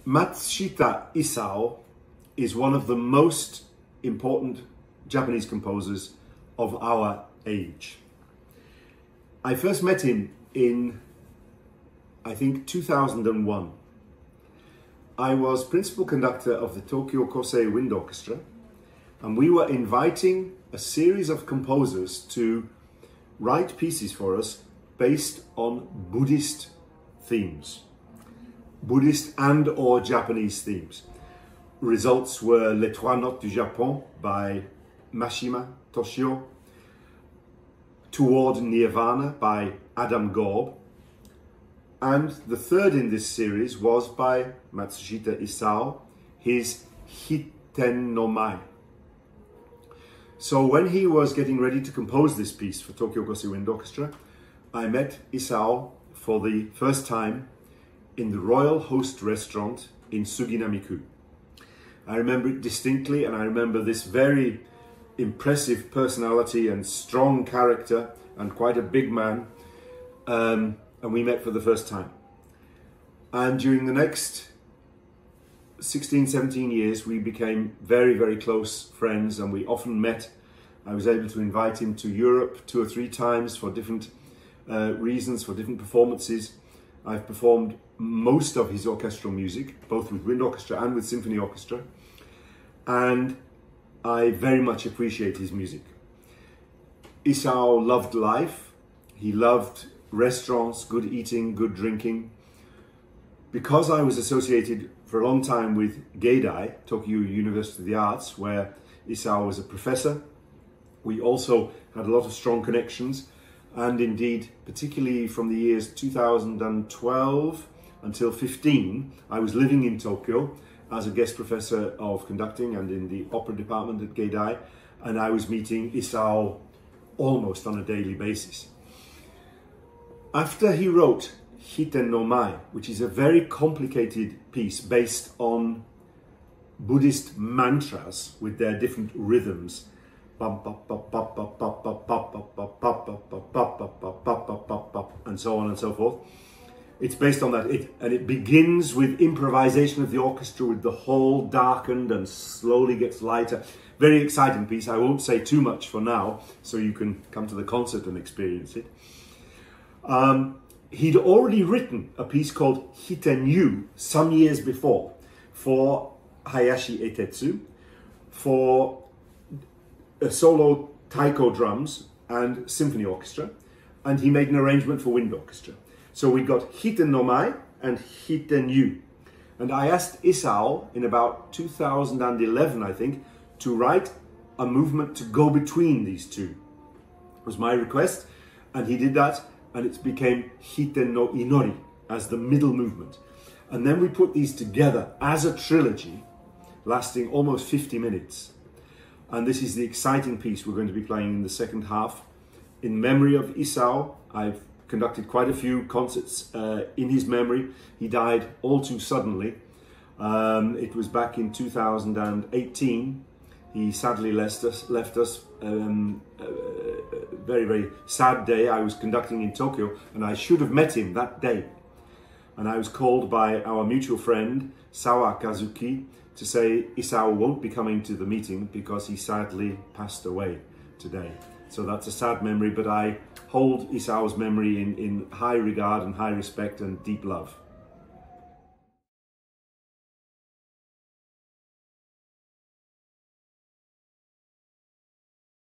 Matsushita Isao is one of the most important Japanese composers of our age. I first met him in, I think, 2001. I was principal conductor of the Tokyo Kosei Wind Orchestra, and we were inviting a series of composers to write pieces for us based on Buddhist themes, Buddhist and or Japanese themes. Results were Les Trois Notes du Japon by Mashima Toshio, Toward Nirvana by Adam Gorb, and the third in this series was by Matsushita Isao, his Hiten no Mai. So when he was getting ready to compose this piece for Tokyo Kosei Wind Orchestra, I met Isao for the first time in the Royal Host restaurant in Suginamiku. I remember it distinctly, and I remember this very impressive personality and strong character and quite a big man, and we met for the first time. And during the next 16, 17 years, we became very, very close friends, and we often met. I was able to invite him to Europe 2 or 3 times for different reasons, for different performances. I've performed most of his orchestral music, both with wind orchestra and with symphony orchestra, and I very much appreciate his music. Isao loved life. He loved restaurants, good eating, good drinking. Because I was associated for a long time with Geidai, Tokyo University of the Arts, where Isao was a professor, we also had a lot of strong connections, and indeed, particularly from the years 2012 until 15, I was living in Tokyo as a guest professor of conducting and in the opera department at Geidai, and I was meeting Isao almost on a daily basis. After he wrote Hiten no Mai, which is a very complicated piece based on Buddhist mantras with their different rhythms, and so on and so forth. It's based on that, and it begins with improvisation of the orchestra with the hall darkened and slowly gets lighter. Very exciting piece. I won't say too much for now, so you can come to the concert and experience it. He'd already written a piece called Hiten some years before for Hayashi Etetsu, for a solo taiko drums and symphony orchestra, and he made an arrangement for wind orchestra. So we got Hiten no Mai and Hiten. And I asked Isao in about 2011, I think, to write a movement to go between these two. It was my request, and he did that, and it became Hiten no Inori as the middle movement. And then we put these together as a trilogy, lasting almost 50 minutes. And this is the exciting piece we're going to be playing in the second half. In memory of Isao, I've conducted quite a few concerts in his memory. He died all too suddenly. It was back in 2018. He sadly left us. Very, very sad day. I was conducting in Tokyo, and I should have met him that day. And I was called by our mutual friend, Sawa Kazuki, to say Isao won't be coming to the meeting because he sadly passed away today. So that's a sad memory, but I hold Isao's memory in high regard and high respect and deep love.